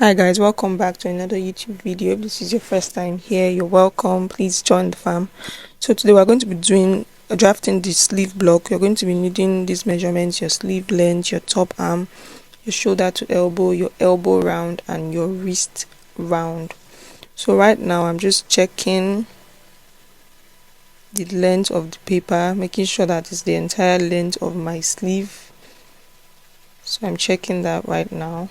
Hi guys, welcome back to another YouTube video. If this is your first time here, you're welcome. Please join the fam. So today we're going to be doing drafting the sleeve block. You're going to be needing these measurements: your sleeve length, your top arm, your shoulder to elbow, your elbow round, and your wrist round. So right now I'm just checking the length of the paper, making sure that it's the entire length of my sleeve. So I'm checking that right now.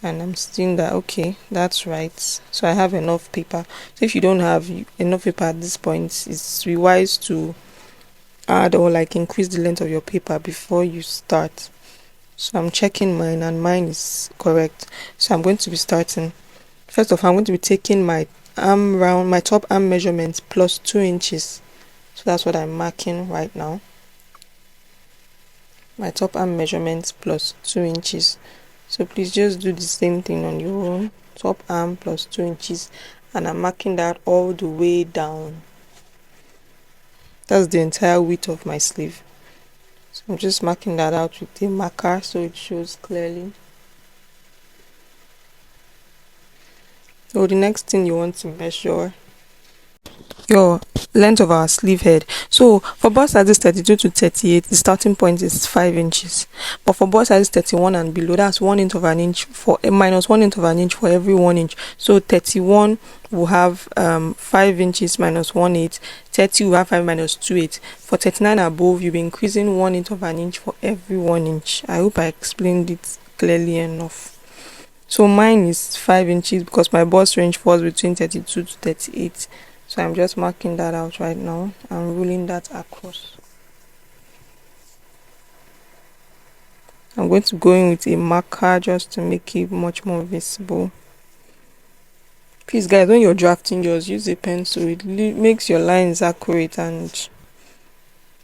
And I'm seeing that okay, that's right. So I have enough paper. So if you don't have enough paper at this point, it's wise to add or like increase the length of your paper before you start. So I'm checking mine and mine is correct. So I'm going to be starting. First of all, I'm going to be taking my arm round, my top arm measurement plus 2 inches. So that's what I'm marking right now. My top arm measurement plus 2 inches. So please just do the same thing on your own. Top arm plus 2 inches, and I'm marking that all the way down. That's the entire width of my sleeve. So I'm just marking that out with a marker so it shows clearly. So the next thing you want to measure your length of our sleeve head. So for bust sizes 32 to 38, the starting point is 5 inches, but for bust sizes 31 and below, that's 1 inch of an inch for minus 1 inch of an inch for every 1 inch. So 31 will have 5 inches minus 1/8. 30 will have 5 minus 2/8. For 39 above, you'll be increasing 1 inch of an inch for every 1 inch. I hope I explained it clearly enough. So mine is 5 inches because my bust range falls between 32 to 38. So I'm just marking that out right now and ruling that across. I'm going to go in with a marker just to make it much more visible. Please guys, when you're drafting yours, use a pencil. It makes your lines accurate and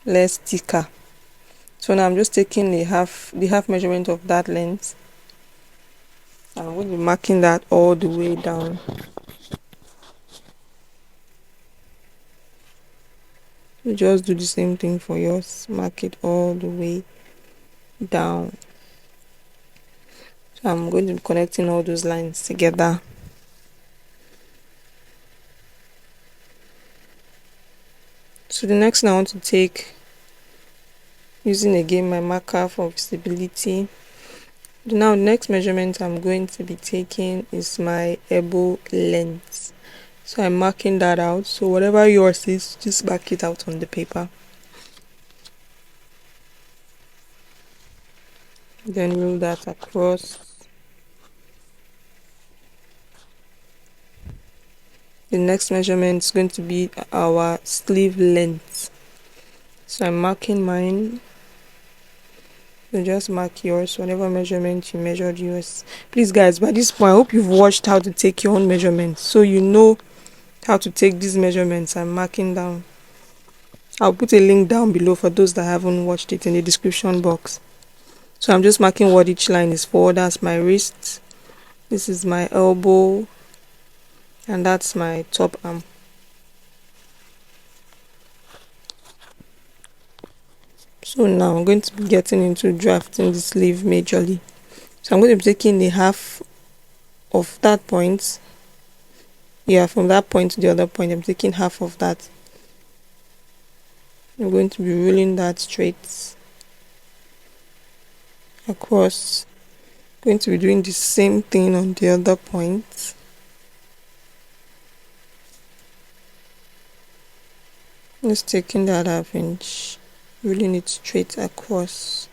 less thicker. So now I'm just taking the half measurement of that length. I'm going to be marking that all the way down. You just do the same thing for yours. Mark it all the way down. So I'm going to be connecting all those lines together. So the next thing I want to take, using again my marker for visibility. Now the next measurement I'm going to be taking is my elbow length. So I'm marking that out. So whatever yours is, just mark it out on the paper. Then roll that across. The next measurement is going to be our sleeve length. So I'm marking mine. So just mark yours, whatever measurement you measured yours. Please guys, by this point I hope you've watched how to take your own measurements, so you know how to take these measurements I'm marking down. I'll put a link down below for those that haven't watched it in the description box. So I'm just marking what each line is for. That's my wrist, this is my elbow, and that's my top arm. So now I'm going to be getting into drafting the sleeve majorly. So I'm going to be taking the half of that point. Yeah, from that point to the other point, I'm taking half of that. I'm going to be rolling that straight across. Going to be doing the same thing on the other point. Just taking that half inch, rolling it straight across.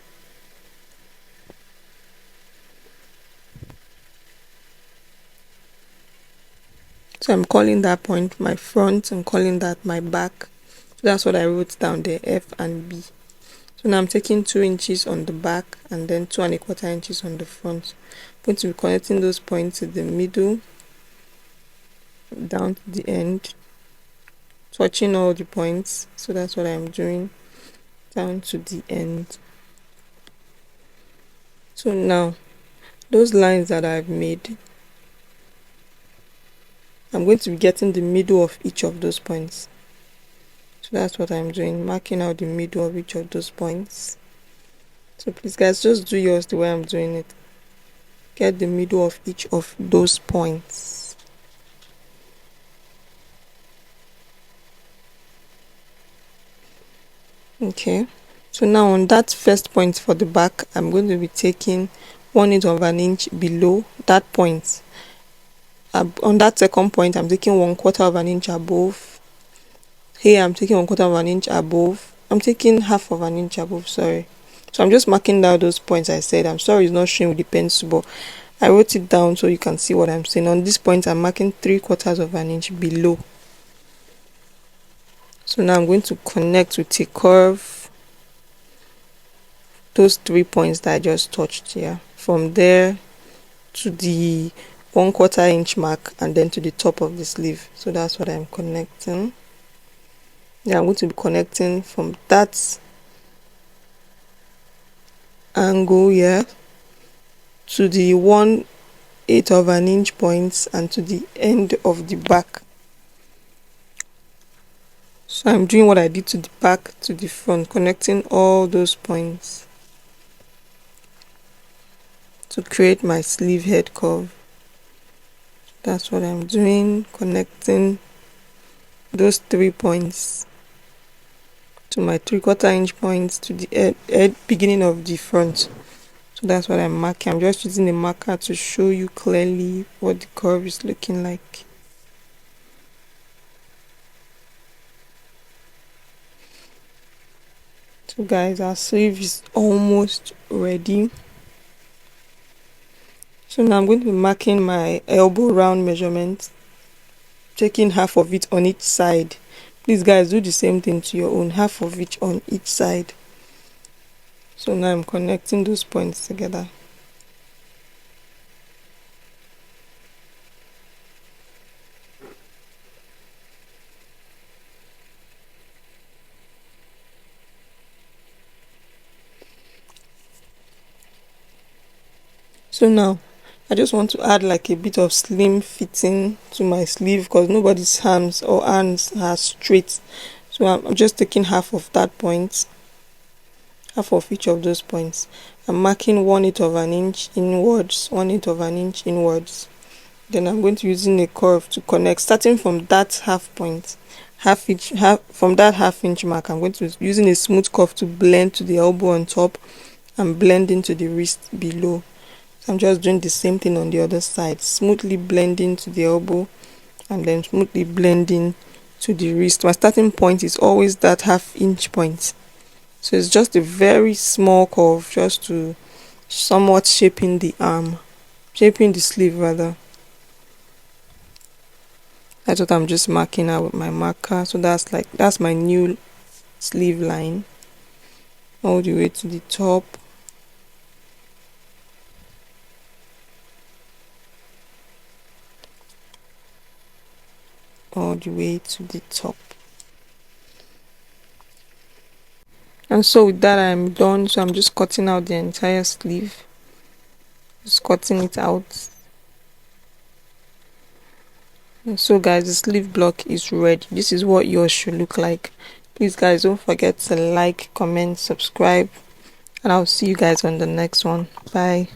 So I'm calling that point my front and calling that my back. So that's what I wrote down there, F and B. So now I'm taking 2 inches on the back and then 2¼ inches on the front. I'm going to be connecting those points to the middle, down to the end, touching all the points. So that's what I'm doing, down to the end. So now those lines that I've made, I'm going to be getting the middle of each of those points. So that's what I'm doing, marking out the middle of each of those points. So please guys, just do yours the way I'm doing it. get the middle of each of those points. Okay, so now on that first point for the back, I'm going to be taking 1/8 of an inch below that point. On that second point, I'm taking 1/4 of an inch above. Here I'm taking 1/4 of an inch above. I'm taking 1/2 of an inch above, sorry. So I'm just marking down those points I said. I'm sorry it's not showing with the pencil, but I wrote it down so you can see what I'm saying. On this point, I'm marking 3/4 of an inch below. So now I'm going to connect with a curve those 3 points that I just touched here. From there to the 1/4 inch mark and then to the top of the sleeve. So that's what I'm connecting. Yeah, I'm going to be connecting from that angle here to the 1/8 of an inch points and to the end of the back. So I'm doing what I did to the back to the front, connecting all those points to create my sleeve head curve. That's what I'm doing, connecting those 3 points to my 3/4 inch points to the beginning of the front. So that's what I'm marking. I'm just using a marker to show you clearly what the curve is looking like. So guys, our sleeve is almost ready. So now I'm going to be marking my elbow round measurement, taking 1/2 of it on each side. Please guys, do the same thing to your own, 1/2 of each on each side. So now I'm connecting those points together. So now I just want to add like a bit of slim fitting to my sleeve because nobody's hands are straight. So I'm just taking 1/2 of that point, 1/2 of each of those points. I'm marking 1/8 of an inch inwards, 1/8 of an inch inwards. Then I'm going to using a curve to connect, starting from that half point, from that 1/2 inch mark. I'm going to using a smooth curve to blend to the elbow on top and blend into the wrist below. I'm just doing the same thing on the other side, smoothly blending to the elbow and then smoothly blending to the wrist. My starting point is always that 1/2 inch point. So it's just a very small curve just to somewhat shaping the sleeve rather. That's what I'm just marking out with my marker. So that's my new sleeve line all the way to the top. All the way to the top. And so with that I'm done. So I'm just cutting out the entire sleeve, just cutting it out. And so guys, the sleeve block is ready. This is what yours should look like. Please guys, don't forget to like, comment, subscribe, and I'll see you guys on the next one. Bye.